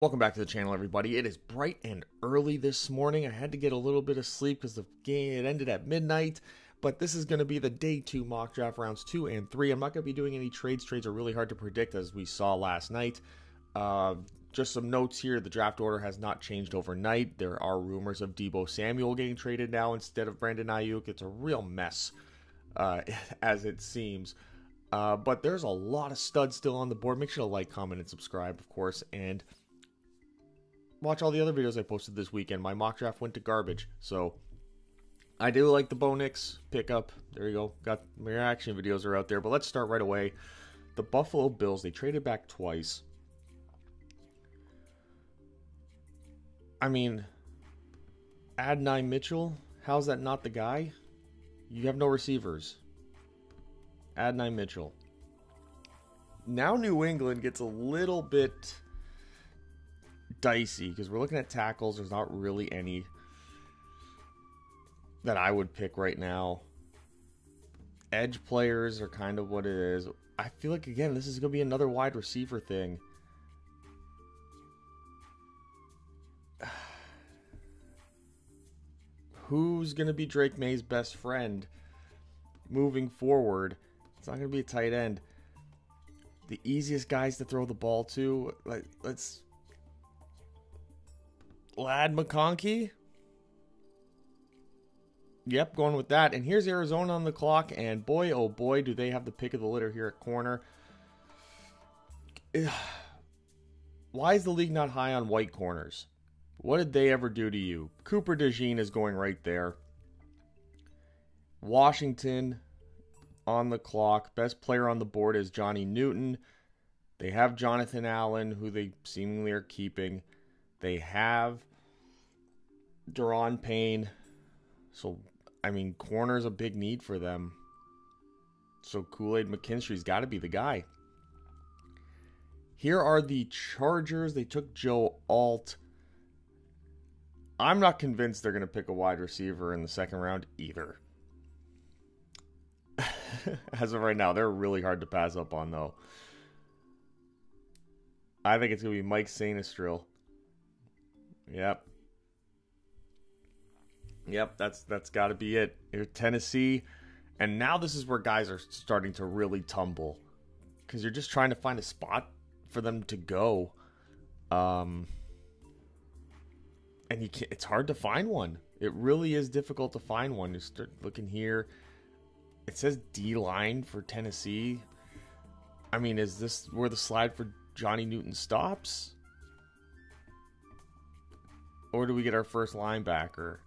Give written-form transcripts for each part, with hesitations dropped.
Welcome back to the channel, everybody. It is bright and early this morning. I had to get a little bit of sleep because the game ended at midnight. But this is going to be the day 2 mock draft rounds 2 and 3. I'm not going to be doing any trades. Trades are really hard to predict, as we saw last night. Just some notes here. The draft order has not changed overnight. There are rumors of Deebo Samuel getting traded now instead of Brandon Ayuk. It's a real mess, as it seems. But there's a lot of studs still on the board. Make sure to like, comment, and subscribe, of course. And watch all the other videos I posted this weekend. My mock draft went to garbage. So I do like the Bo Nix pickup. There you go. Got my reaction videos are out there. But let's start right away. The Buffalo Bills, they traded back twice. I mean, Adonai Mitchell, how's that not the guy? You have no receivers. Adonai Mitchell. Now New England gets a little bit dicey because we're looking at tackles. There's not really any that I would pick right now. Edge players are kind of what it is. I feel like, again, this is going to be another wide receiver thing. Who's going to be Drake May's best friend moving forward? It's not going to be a tight end. The easiest guys to throw the ball to, let's Lad McConkey. Yep, going with that. And here's Arizona on the clock. And boy, oh boy, do they have the pick of the litter here at corner. Why is the league not high on white corners? What did they ever do to you? Cooper DeJean is going right there. Washington on the clock. Best player on the board is Johnny Newton. They have Jonathan Allen, who they seemingly are keeping. They have Daron Payne. So, I mean, corner's a big need for them. So Kool-Aid McKinstry's got to be the guy. Here are the Chargers. They took Joe Alt. I'm not convinced they're going to pick a wide receiver in the second round either. As of right now, they're really hard to pass up on, though. I think it's going to be Mike Sainristil. Yep, that's got to be it. Here's Tennessee. And now this is where guys are starting to really tumble. Because you're just trying to find a spot for them to go. And you can't, it's hard to find one. It really is difficult to find one. You start looking here. It says D-line for Tennessee. I mean, is this where the slide for Johnny Newton stops? Or do we get our first linebacker?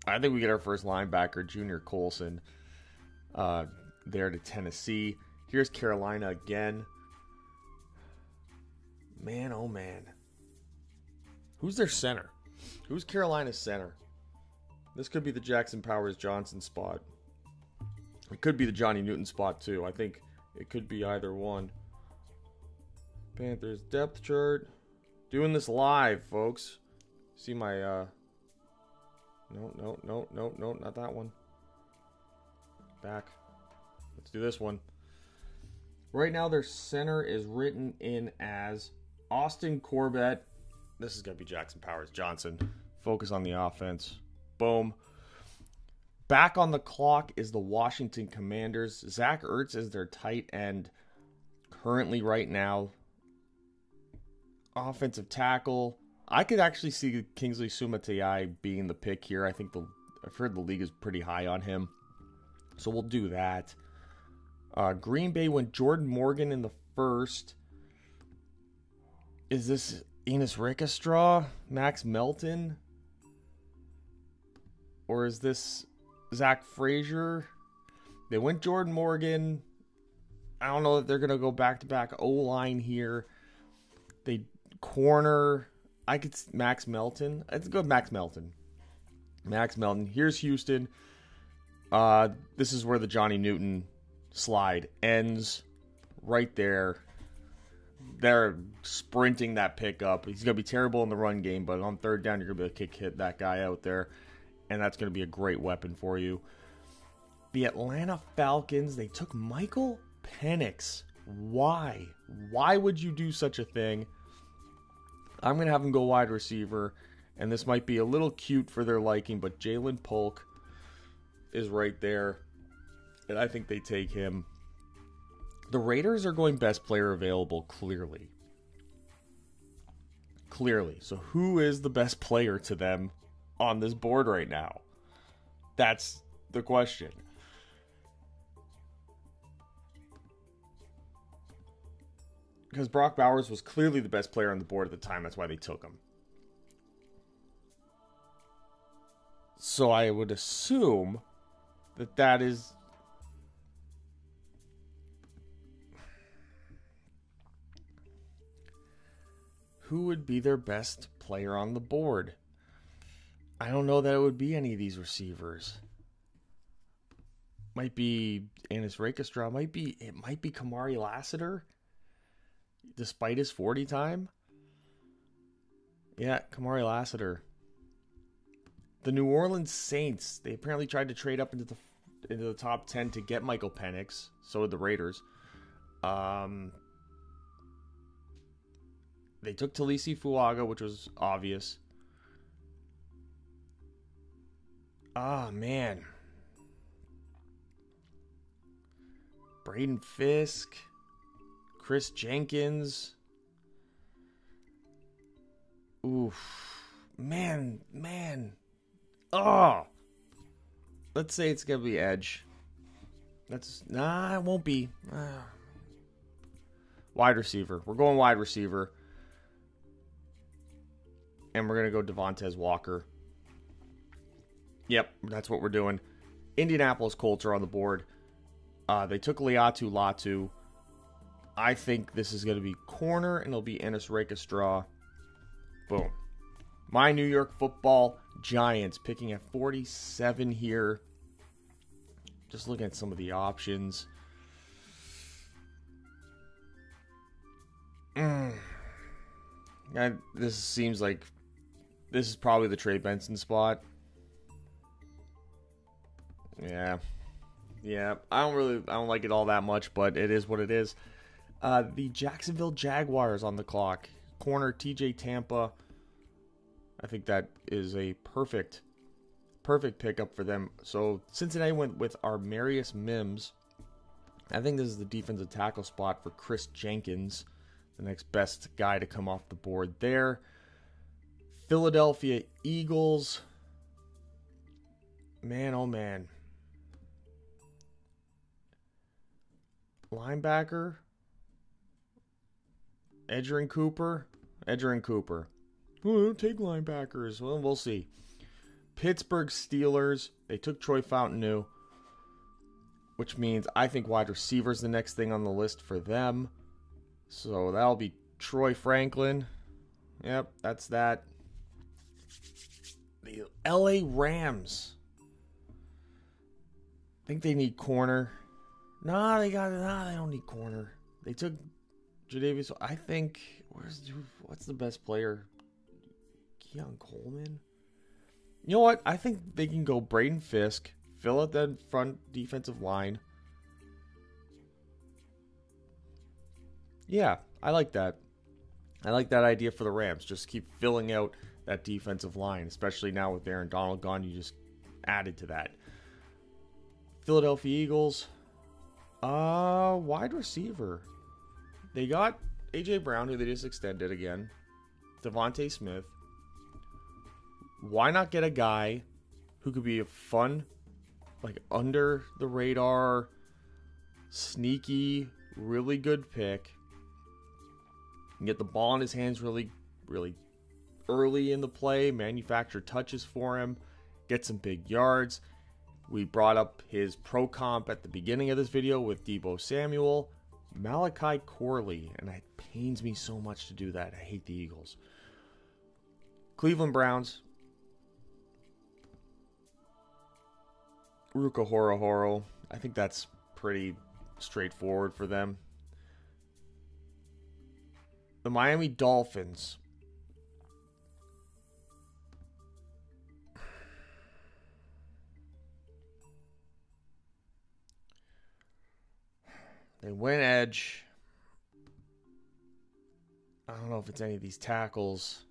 I think we get our first linebacker, Junior Colson, there to Tennessee. Here's Carolina again. Man, oh man. Who's their center? Who's Carolina's center? This could be the Jackson Powers Johnson spot. It could be the Johnny Newton spot too. I think it could be either one. Panthers depth chart. Doing this live, folks. See my, no, not that one. Back. Let's do this one. Right now, their center is written in as Austin Corbett. This is going to be Jackson Powers Johnson. Focus on the offense. Boom. Back on the clock is the Washington Commanders. Zach Ertz is their tight end currently right now. Offensive tackle. I could actually see Kingsley Sumatai being the pick here. I've heard the league is pretty high on him. So we'll do that. Green Bay went Jordan Morgan in the first. Is this Enos Rickestraw? Max Melton? Or is this Zach Frazier? They went Jordan Morgan. I don't know if they're going to go back-to-back O-line here. They corner. I could Max Melton. Let's go with Max Melton. Max Melton. Here's Houston. This is where the Johnny Newton slide ends. Right there. They're sprinting that pick up. He's going to be terrible in the run game, but on third down, you're going to be able to hit that guy out there. And that's going to be a great weapon for you. The Atlanta Falcons, they took Michael Penix Why? Why would you do such a thing? I'm going to have him go wide receiver, and this might be a little cute for their liking, but Jalen Polk is right there, and I think they take him. The Raiders are going best player available, clearly. Clearly. So who is the best player to them on this board right now? That's the question. Because Brock Bowers was clearly the best player on the board at the time. That's why they took him. So I would assume that is... Who would be their best player on the board? I don't know that it would be any of these receivers. Might be Anis Rakestra. It might be Kamari Lassiter, despite his 40 time. Yeah, Kamari Lassiter. The New Orleans Saints, they apparently tried to trade up into the top 10 to get Michael Penix. So did the Raiders. They took Talisi Fuaga, which was obvious. Ah, man. Braden Fisk. Chris Jenkins. Oof. Man. Oh. Let's say it's going to be edge. Nah, it won't be. Wide receiver. We're going wide receiver. And we're going to go Devontae Walker. Yep, that's what we're doing. Indianapolis Colts are on the board. They took Liatu Latu. I think this is going to be corner, and it'll be Anis Rakestra. Boom. My New York Football Giants picking at 47 here. Just looking at some of the options. This seems like this is probably the Trey Benson spot. Yeah. I don't like it all that much, but it is what it is. The Jacksonville Jaguars on the clock. Corner TJ Tampa. I think that is a perfect pickup for them. So Cincinnati went with Armarius Mims. I think this is the defensive tackle spot for Chris Jenkins, the next best guy to come off the board there. Philadelphia Eagles. Man, oh man. Linebacker. Edgerrin Cooper. Oh, take linebackers. Well, we'll see. Pittsburgh Steelers. They took Troy Fountainu, which means I think wide receiver is the next thing on the list for them. So that'll be Troy Franklin. Yep, that's that. The LA Rams. I think they need corner. They don't need corner. They took Jadavius. I think, what's the best player? Keon Coleman? You know what? I think they can go Braden Fisk, fill out that front defensive line. Yeah, I like that. I like that idea for the Rams. Just keep filling out that defensive line, especially now with Aaron Donald gone. You just added to that. Philadelphia Eagles. Wide receiver. They got A.J. Brown, who they just extended again. Devontae Smith. Why not get a guy who could be a fun, like under the radar, sneaky, really good pick? And get the ball in his hands really, really early in the play. Manufacture touches for him. Get some big yards. We brought up his pro comp at the beginning of this video with Deebo Samuel. Malachi Corley. And it pains me so much to do that. I hate the Eagles. Cleveland Browns. Ruka Horo. I think that's pretty straightforward for them. The Miami Dolphins. They went edge. I don't know if it's any of these tackles.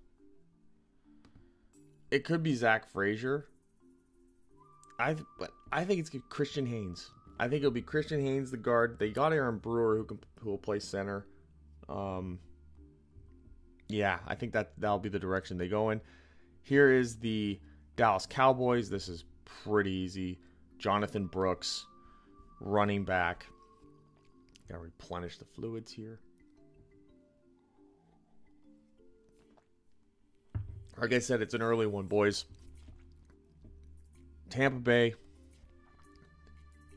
It could be Zach Frazier. But I think it's Christian Haynes. I think it'll be Christian Haynes, the guard. They got Aaron Brewer, who will play center. Yeah, I think that'll be the direction they go in. Here is the Dallas Cowboys. This is pretty easy. Jonathan Brooks, running back. Gotta replenish the fluids here. Like I said, it's an early one, boys. Tampa Bay.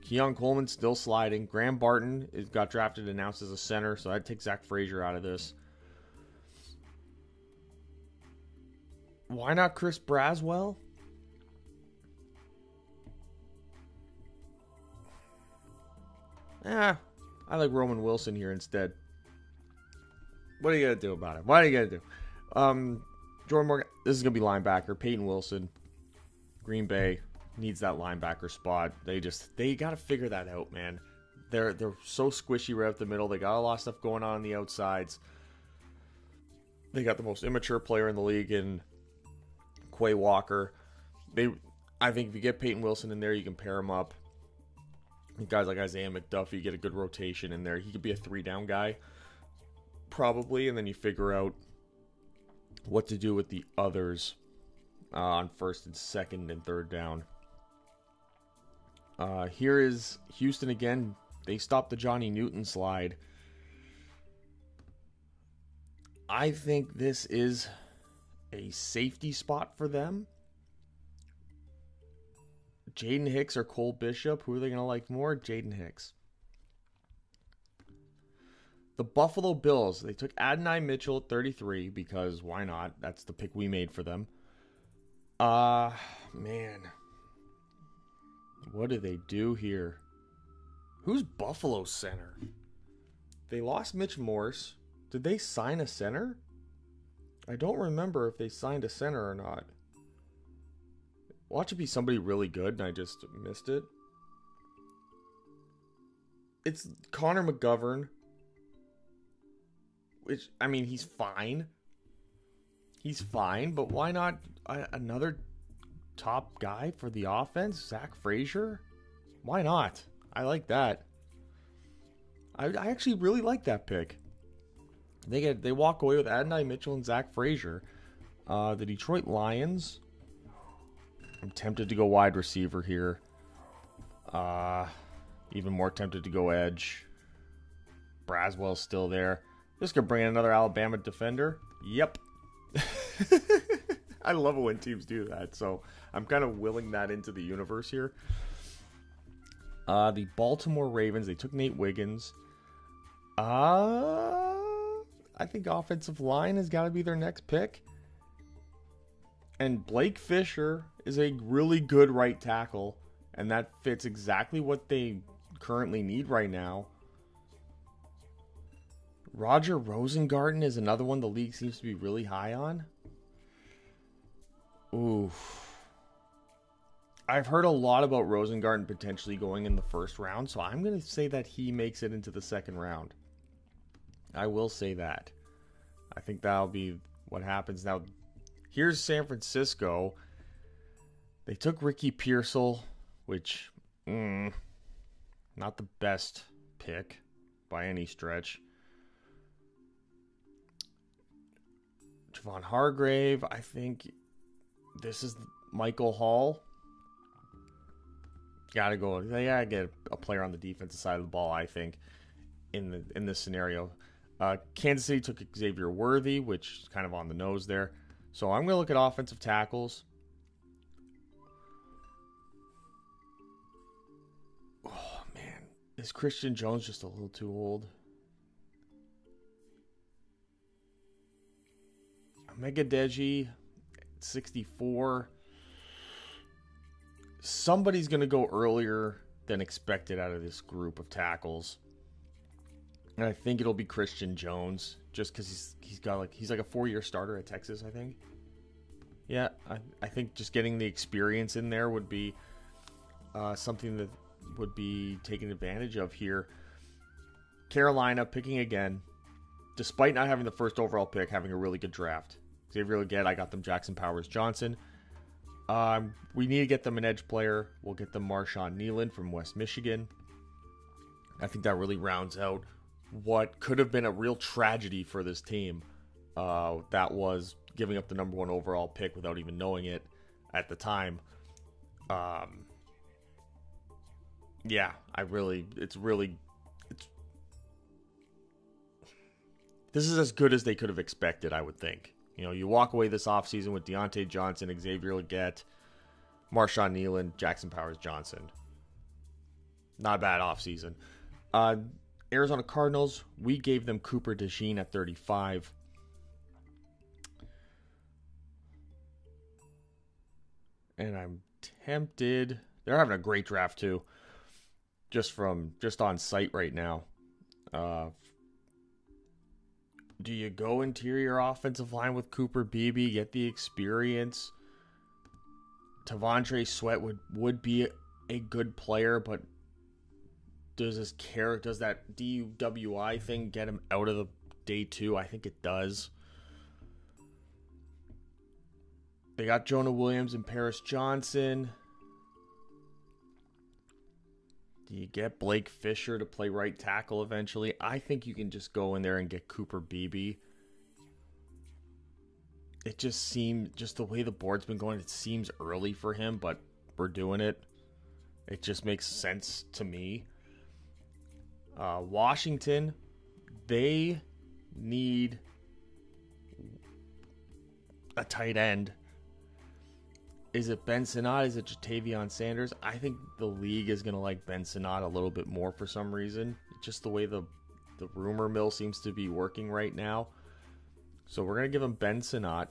Keon Coleman still sliding. Graham Barton got drafted and announced as a center, so I'd take Zach Frazier out of this. Why not Chris Braswell? I like Roman Wilson here instead. What are you going to do about it? What are you going to do? Jordan Morgan, this is going to be linebacker. Peyton Wilson, Green Bay needs that linebacker spot. They got to figure that out, man. They're so squishy right up the middle. They got a lot of stuff going on the outsides. They got the most immature player in the league in Quay Walker. I think if you get Peyton Wilson in there, you can pair him up. Guys like Isaiah McDuffie, get a good rotation in there. He could be a 3-down guy, probably, and then you figure out what to do with the others on first and second and third down. Here is Houston again. They stopped the Johnny Newton slide. I think this is a safety spot for them. Jaden Hicks or Cole Bishop, who are they going to like more? Jaden Hicks. The Buffalo Bills, they took Adonai Mitchell at 33 because why not? That's the pick we made for them. Man. What do they do here? Who's Buffalo's center? They lost Mitch Morse. Did they sign a center? I don't remember if they signed a center or not. Watch it be somebody really good, and I just missed it. It's Connor McGovern. Which, I mean, he's fine. He's fine, but why not another top guy for the offense? Zach Frazier? Why not? I like that. I actually really like that pick. They walk away with Adonai Mitchell and Zach Frazier. The Detroit Lions. I'm tempted to go wide receiver here. Even more tempted to go edge. Braswell's still there. Just gonna bring in another Alabama defender. Yep. I love it when teams do that, so I'm kind of willing that into the universe here. The Baltimore Ravens, they took Nate Wiggins. I think offensive line has got to be their next pick. And Blake Fisher is a really good right tackle, and that fits exactly what they currently need right now. Roger Rosengarten is another one the league seems to be really high on. Oof. I've heard a lot about Rosengarten potentially going in the first round, so I'm going to say that he makes it into the second round. I will say that. I think that'll be what happens. Now, here's San Francisco. They took Ricky Pearsall, which, not the best pick by any stretch. Javon Hargrave, I think this is Michael Hall. Gotta go. They gotta get a player on the defensive side of the ball, I think, in this scenario. Kansas City took Xavier Worthy, which is kind of on the nose there. So I'm going to look at offensive tackles. Oh, man. Is Christian Jones just a little too old? Megadeji, 64. Somebody's going to go earlier than expected out of this group of tackles. And I think it'll be Christian Jones, just because he's like a 4-year starter at Texas, I think. Yeah, I think just getting the experience in there would be something that would be taken advantage of here. Carolina picking again. despite not having the first overall pick, having a really good draft. Xavier Leggett, I got them Jackson Powers Johnson. We need to get them an edge player. We'll get them Marshawn Nealon from West Michigan. I think that really rounds out what could have been a real tragedy for this team. That was giving up the number 1 overall pick without even knowing it at the time. This is as good as they could have expected, I would think. You know, you walk away this offseason with Deontay Johnson, Xavier Leggett, Marshawn Nealon, Jackson Powers Johnson. Not a bad offseason. Arizona Cardinals, we gave them Cooper DeJean at 35. And I'm tempted. They're having a great draft too. Just on site right now. Do you go interior offensive line with Cooper Beebe, get the experience? T'Vondre Sweat would be a good player, but does that DUWI thing get him out of the day 2? I think it does. They got Jonah Williams and Paris Johnson. Do you get Blake Fisher to play right tackle eventually? I think you can just go in there and get Cooper Beebe. It just seems, just the way the board's been going, it seems early for him, but we're doing it. It just makes sense to me. Washington, they need a tight end. Is it Ben Sinnott? Is it Jatavion Sanders? I think the league is going to like Ben Sinnott a little bit more for some reason. Just the way the rumor mill seems to be working right now. So we're going to give him Ben Sinnott.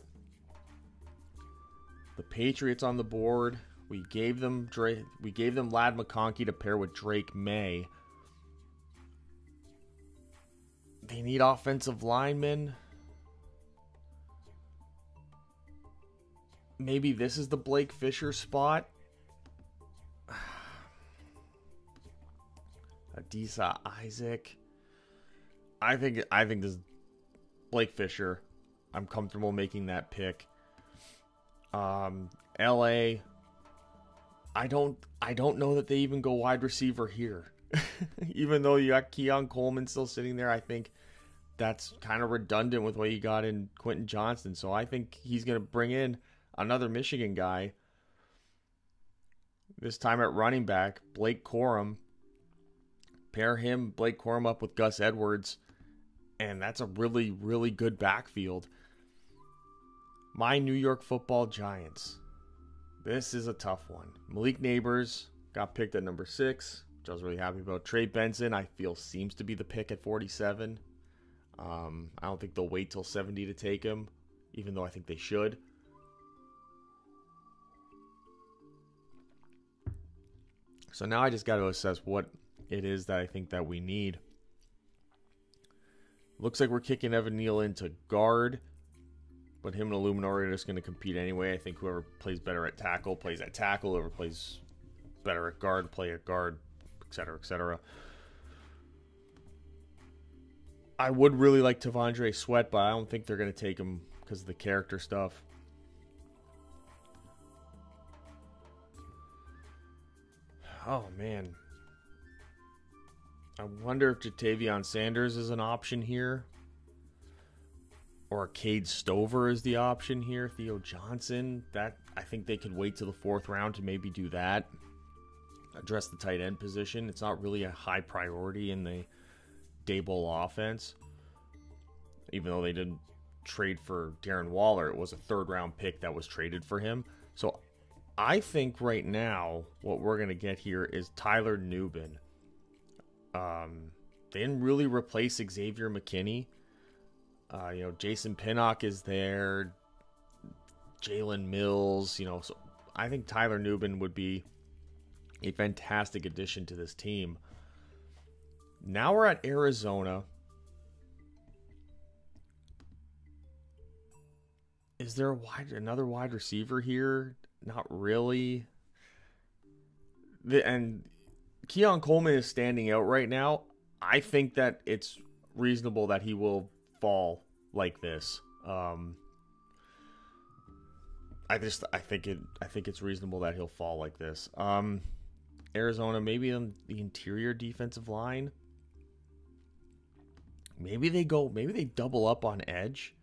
The Patriots on the board. We gave them Ladd McConkey to pair with Drake May. They need offensive linemen. Maybe this is the Blake Fisher spot. Adisa Isaac. I think this is Blake Fisher. I'm comfortable making that pick. LA. I don't know that they even go wide receiver here. Even though you got Keon Coleman still sitting there, I think that's kind of redundant with what you got in Quentin Johnston. So I think he's going to bring in another Michigan guy. This time at running back, Blake Corum. Pair Blake Corum up with Gus Edwards. And that's a really, really good backfield. My New York Football Giants. This is a tough one. Malik Neighbors got picked at number 6, which I was really happy about. Trey Benson, I feel, seems to be the pick at 47. I don't think they'll wait till 70 to take him, even though I think they should. So now I just got to assess what it is that I think that we need. Looks like we're kicking Evan Neal into guard, but him and Illuminori are just going to compete anyway. I think whoever plays better at tackle plays at tackle. Whoever plays better at guard, play at guard, etc., etc. I would really like T'Vondre Sweat, but I don't think they're going to take him because of the character stuff. Oh, man. I wonder if Jatavion Sanders is an option here. Or Cade Stover is the option here. Theo Johnson. I think they could wait till the 4th round to maybe do that. Address the tight end position. It's not really a high priority in the Daboll offense. Even though they didn't trade for Darren Waller, it was a 3rd round pick that was traded for him. So I think right now what we're going to get here is Tyler Nubin. They didn't really replace Xavier McKinney. Jason Pinnock is there. Jalen Mills, so I think Tyler Nubin would be a fantastic addition to this team. Now we're at Arizona. Is there another wide receiver here? Not really. And Keon Coleman is standing out right now. I think that it's reasonable that he will fall like this. I think it's reasonable that he'll fall like this. Arizona, maybe on the interior defensive line. Maybe they double up on edge.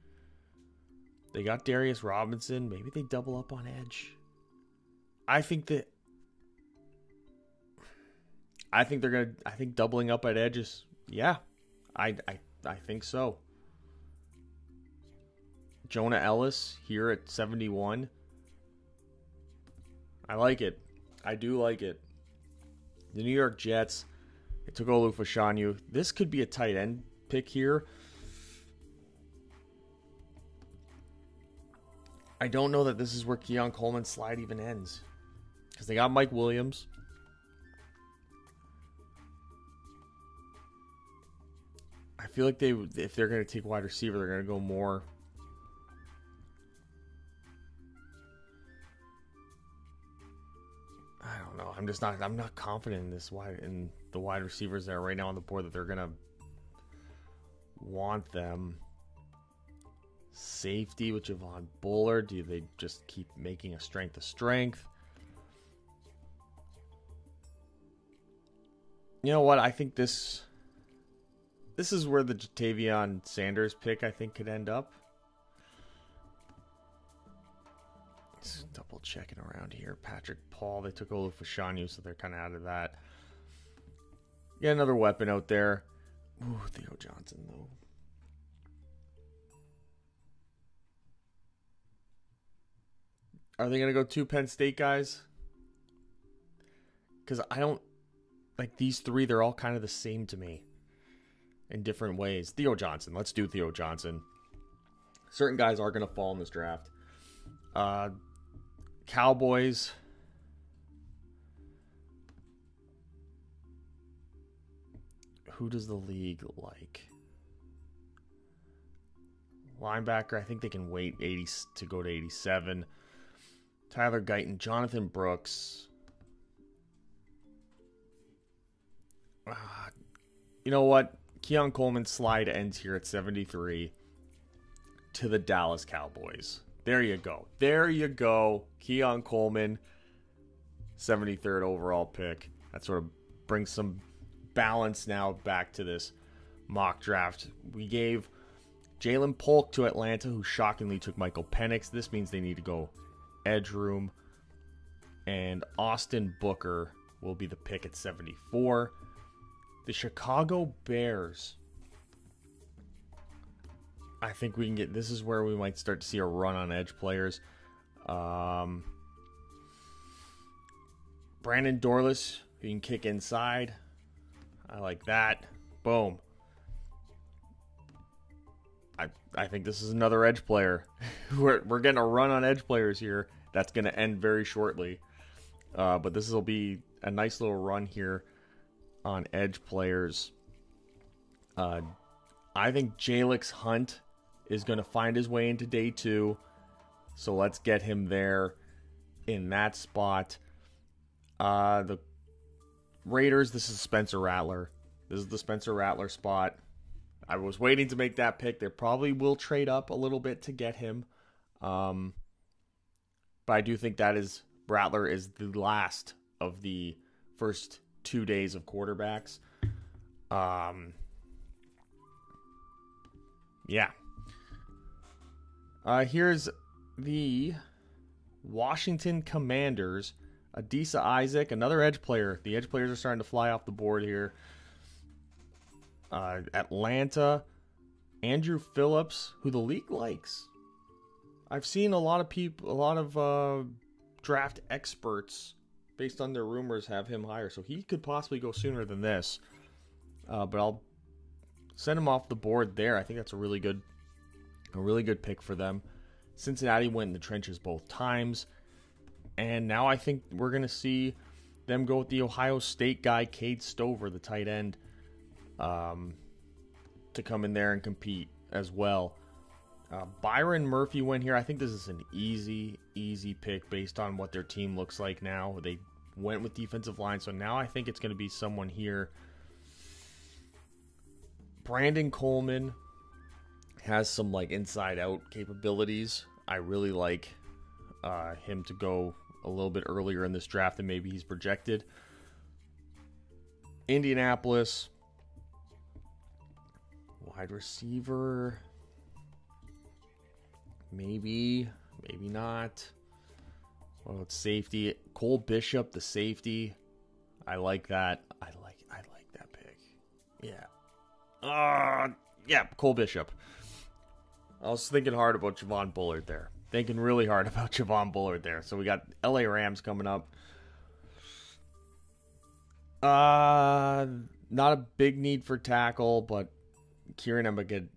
They got Darius Robinson. Maybe they double up on edge. I think doubling up at edge is, yeah. I think so. Jonah Ellis here at 71. I like it. I do like it. The New York Jets, they took Olu Fashanu. This could be a tight end pick here. I don't know that this is where Keon Coleman's slide even ends, because they got Mike Williams. I feel like if they're going to take wide receiver, they're going to go more. I don't know. I'm not confident in the wide receivers that are right now on the board that they're going to want them. Safety with Javon Bullard. Do they just keep making a strength a strength? You know what? I think this is where the Jatavion Sanders pick, I think, could end up. Just double checking around here. Patrick Paul, they took Olu Fashanu, so they're kind of out of that. Get another weapon out there. Ooh, Theo Johnson, though. Are they going to go 2 Penn State guys? Because I don't... Like, these three, they're all kind of the same to me. In different ways. Theo Johnson. Let's do Theo Johnson. Certain guys are going to fall in this draft. Cowboys. Who does the league like? Linebacker, I think they can wait 80 to go to 87. Tyler Guyton, Jonathan Brooks. You know what? Keon Coleman's slide ends here at 73 to the Dallas Cowboys. There you go. There you go. Keon Coleman, 73rd overall pick. That sort of brings some balance now back to this mock draft. We gave Jalen Polk to Atlanta, who shockingly took Michael Penix. This means they need to go edge room. And Austin Booker will be the pick at 74. The Chicago Bears. I think we can get... This is where we might start to see a run on edge players. Brandon Dorless, who can kick inside. I like that. Boom. I think this is another edge player. We're getting a run on edge players here. That's going to end very shortly. But this will be a nice little run here on edge players. I think Jalix Hunt is going to find his way into day 2. So let's get him there in that spot. The Raiders, this is Spencer Rattler. This is the Spencer Rattler spot. I was waiting to make that pick. They probably will trade up a little bit to get him. But I do think Rattler is the last of the first 2 days of quarterbacks. Yeah. Here's the Washington Commanders. Adisa Isaac, another edge player. The edge players are starting to fly off the board here. Atlanta, Andrew Phillips, who the league likes. I've seen a lot of draft experts, based on their rumors, have him higher. So he could possibly go sooner than this. But I'll send him off the board there. I think that's a really good pick for them. Cincinnati went in the trenches both times. And now I think we're going to see them go with the Ohio State guy, Cade Stover, the tight end, to come in there and compete as well. Byron Murphy went here. I think this is an easy pick based on what their team looks like now. They went with defensive line, so now I think it's going to be someone here. Brandon Coleman, has some like inside out capabilities. I really like him to go a little bit earlier in this draft than maybe he's projected. Indianapolis, wide receiver, maybe not. Well, it's safety. Cole Bishop, the safety. I like that. I like that pick. Yeah. Yeah, Cole Bishop. I was thinking hard about Javon Bullard there. Thinking really hard about Javon Bullard there. So we got LA Rams coming up. Not a big need for tackle, but Kieran Emagadeji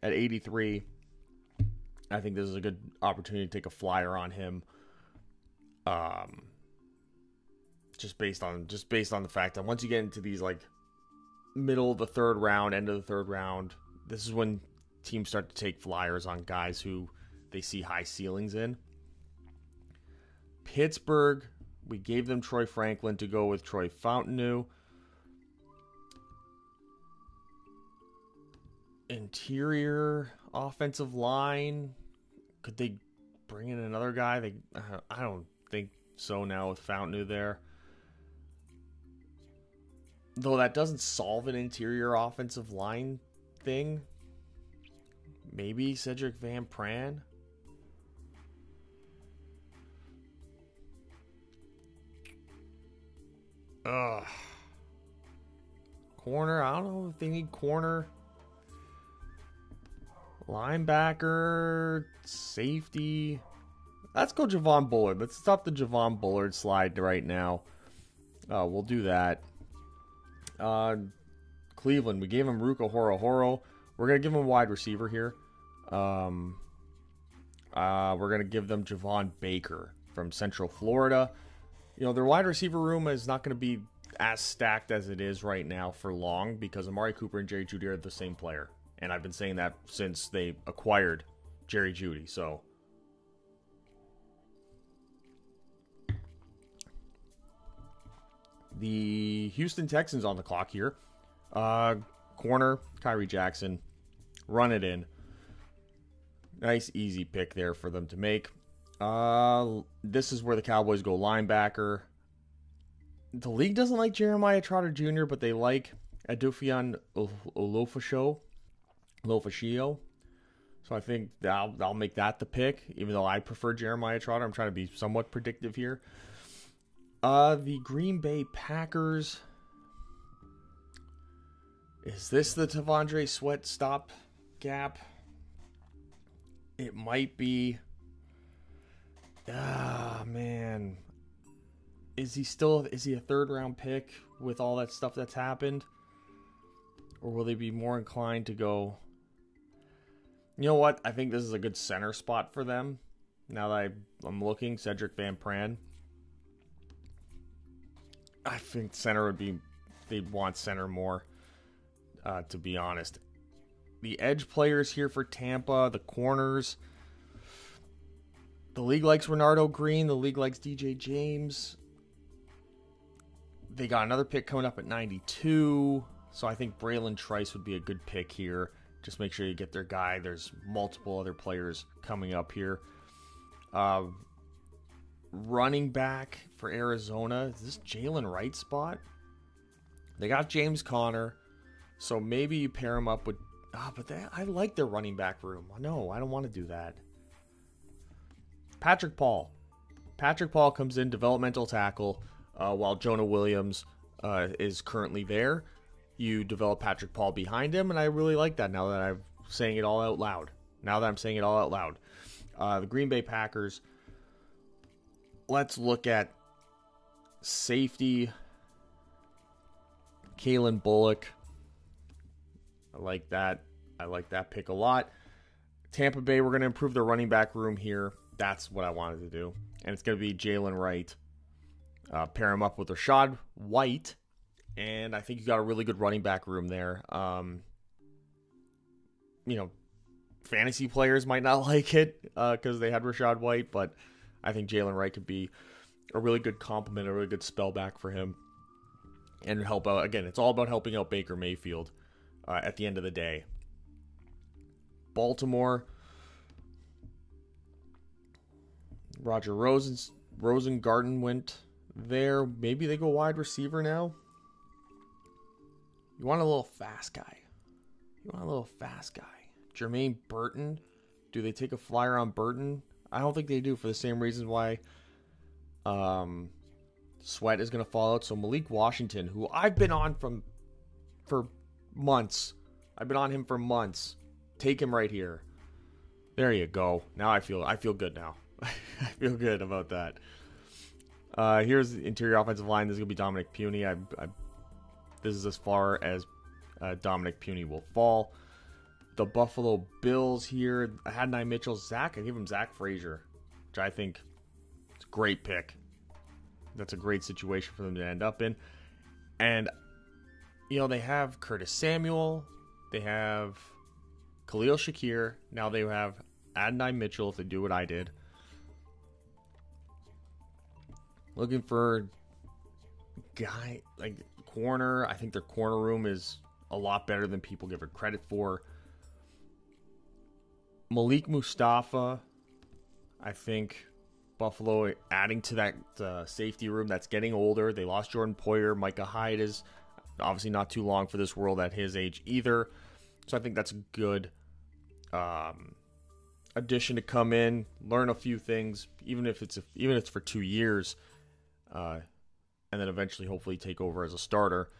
at 83. I think this is a good opportunity to take a flyer on him. Just based on the fact that once you get into these like middle of the third round, end of the third round, this is when teams start to take flyers on guys who they see high ceilings in. Pittsburgh, we gave them Troy Franklin to go with Troy Fountainu. Interior offensive line, could they bring in another guy? I don't think so now with Fountainu there. Though that doesn't solve an interior offensive line thing. Maybe Cedric Van Pran. Corner, I don't know if they need corner. Linebacker, safety. Let's go Javon Bullard. Let's stop the Javon Bullard slide right now. We'll do that. Cleveland, we gave him Ruka Horo. We're going to give him a wide receiver here. We're going to give them Javon Baker from Central Florida. You know, their wide receiver room is not going to be as stacked as it is right now for long because Amari Cooper and Jerry Jeudy are the same player. And I've been saying that since they acquired Jerry Jeudy. So the Houston Texans on the clock here. Corner, Kyrie Jackson. Run it in. Nice, easy pick there for them to make. This is where the Cowboys go linebacker. The league doesn't like Jeremiah Trotter Jr., but they like Adufian Olofashio. So I think I'll make that the pick, even though I prefer Jeremiah Trotter. I'm trying to be somewhat predictive here. The Green Bay Packers. Is this the T'Vondre Sweat stop gap? It might be. Man. Is he a third round pick with all that stuff that's happened? Or will they be more inclined to go? You know what? I think this is a good center spot for them. Now that I'm looking, Cedric Van Pran. I think center would be, they'd want center more, to be honest. The edge players here for Tampa, the corners. The league likes Renardo Green. The league likes DJ James. They got another pick coming up at 92. So I think Braylon Trice would be a good pick here. Just make sure you get their guy. There's multiple other players coming up here. Running back for Arizona. Is this Jalen Wright spot? They got James Conner. So maybe you pair him up with... I like their running back room. No, I don't want to do that. Patrick Paul. Patrick Paul comes in, developmental tackle, while Jonah Williams is currently there. You develop Patrick Paul behind him, and I really like that now that I'm saying it all out loud. The Green Bay Packers. Let's look at safety. Kalen Bullock. I like that. I like that pick a lot. Tampa Bay, we're going to improve the running back room here. That's what I wanted to do. And it's going to be Jalen Wright. Pair him up with Rashad White. And I think you got a really good running back room there. Fantasy players might not like it because they had Rashad White, but I think Jalen Wright could be a really good compliment, a really good spell back for him, and help out. Again, it's all about helping out Baker Mayfield. at the end of the day. Baltimore, Rosengarten went there. Maybe they go wide receiver now. You want a little fast guy. Jermaine Burton. Do they take a flyer on Burton? I don't think they do, for the same reasons why Sweat is going to fall out. So Malik Washington, who I've been on for months. I've been on him for months. Take him right here. There you go. Now I feel good now. I feel good about that. Here's the interior offensive line. This is going to be Dominic Puny. This is as far as Dominic Puny will fall. The Buffalo Bills here. I had Adonai Mitchell. I gave him Zach Frazier, which I think is a great pick. That's a great situation for them to end up in. And, they have Curtis Samuel. They have Khalil Shakir. Now they have Adonai Mitchell if they do what I did. Looking for guy like corner. I think their corner room is a lot better than people give it credit for. Malik Mustafa, I think Buffalo adding to that safety room that's getting older. They lost Jordan Poyer. Micah Hyde is obviously not too long for this world at his age either. So I think that's a good addition to come in, learn a few things, even if it's for 2 years, and then eventually hopefully take over as a starter.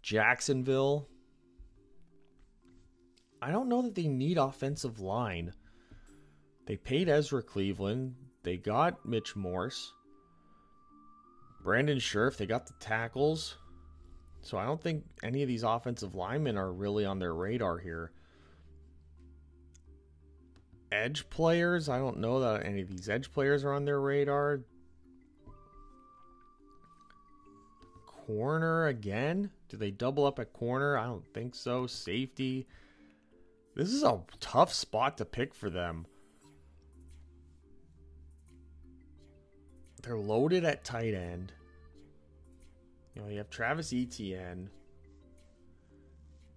Jacksonville, I don't know that they need offensive line. They paid Ezra Cleveland. They got Mitch Morse. Brandon Scherf, they got the tackles. So I don't think any of these offensive linemen are really on their radar here. Edge players, I don't know that any of these edge players are on their radar. Corner again? Do they double up at corner? I don't think so. Safety. This is a tough spot to pick for them. They're loaded at tight end. You have Travis Etienne.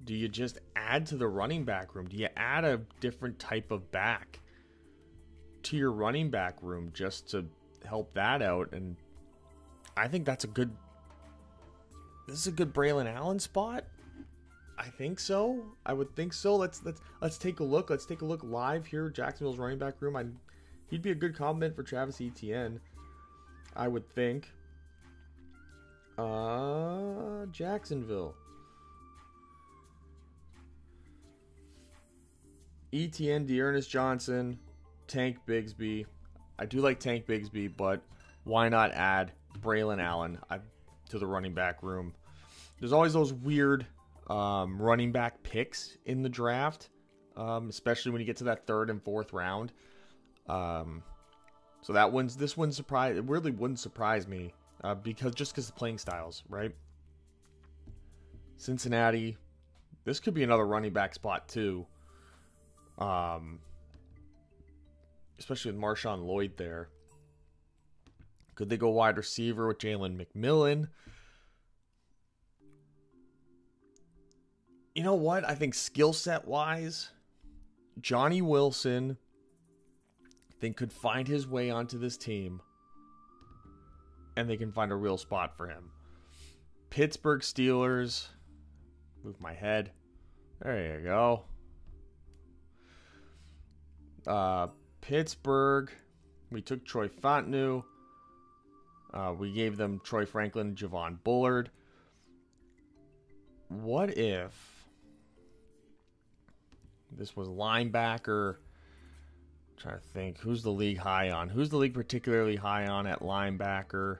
Do you just add to the running back room? Do you add a different type of back to your running back room just to help that out? And I think this is a good Braylon Allen spot. I think so. I would think so. Let's take a look. Let's take a look live here. Jacksonville's running back room. He'd be a good compliment for Travis Etienne, I would think. Jacksonville. Etienne, Dearness Johnson, Tank Bigsby. I do like Tank Bigsby, but why not add Braylon Allen to the running back room? There's always those weird running back picks in the draft, especially when you get to that third and fourth round. So this one surprised. It really wouldn't surprise me because of playing styles, right? Cincinnati, this could be another running back spot too. Especially with Marshawn Lloyd there. Could they go wide receiver with Jalen McMillan? You know what? I think skill set wise, Johnny Wilson, I think could find his way onto this team, and they can find a real spot for him. Pittsburgh Steelers, move my head. There you go. Pittsburgh, we took Troy Fontenot. We gave them Troy Franklin, Javon Bullard. What if this was linebacker? I'm trying to think. Who's the league high on? Who's the league particularly high on at linebacker?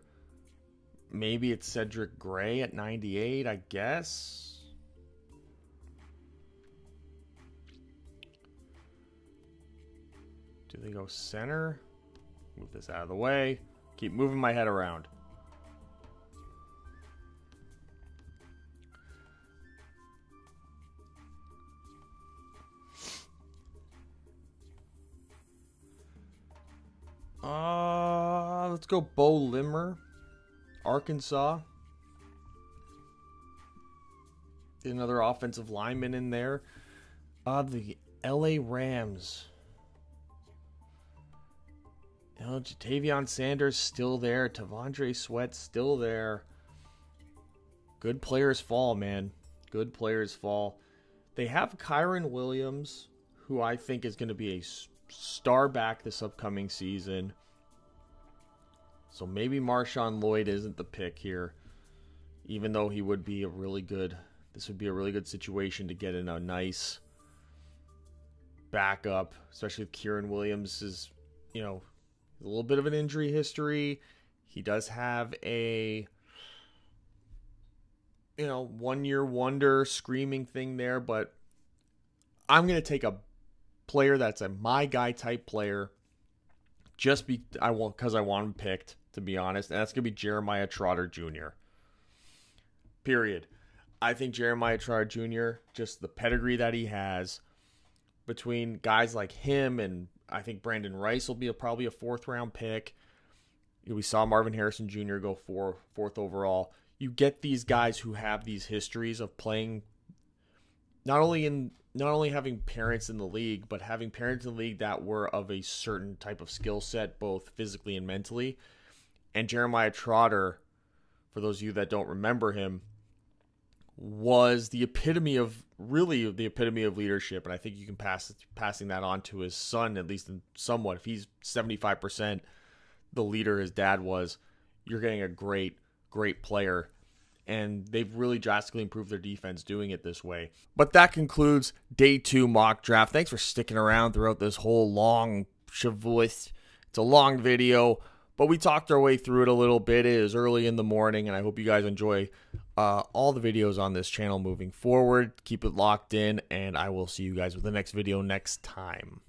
Maybe it's Cedric Gray at 98, I guess. Do they go center? Move this out of the way. Keep moving my head around. Let's go Bo Limmer, Arkansas. Another offensive lineman in there. The LA Rams. You know, Jatavion Sanders still there. Tavondre Sweat still there. Good players fall, man. Good players fall. They have Kyron Williams, who I think is going to be a star back this upcoming season. So maybe Marshawn Lloyd isn't the pick here, even though he would be a really good. This would be a really good situation to get in a nice backup, especially if Kyron Williams is, you know, a little bit of an injury history. He does have a, you know, 1-year wonder screaming thing there, but I'm going to take a player that's a my guy type player because I want him picked, to be honest, and that's going to be Jeremiah Trotter Jr. Period. I think Jeremiah Trotter Jr., just the pedigree that he has, between guys like him and I think Brandon Rice will be probably a 4th-round pick. We saw Marvin Harrison Jr. go 4th overall. You get these guys who have these histories of playing, not only having parents in the league, but having parents in the league that were of a certain type of skill set, both physically and mentally. And Jeremiah Trotter, for those of you that don't remember him, was the epitome of leadership. And I think you can passing that on to his son, at least in somewhat. If he's 75% the leader his dad was, you're getting a great player. And they've really drastically improved their defense doing it this way. But that concludes day 2 mock draft. Thanks for sticking around throughout this whole long shavuot. It's a long video, but we talked our way through it a little bit. It is early in the morning, and I hope you guys enjoy all the videos on this channel moving forward. Keep it locked in, and I will see you guys with the next video next time.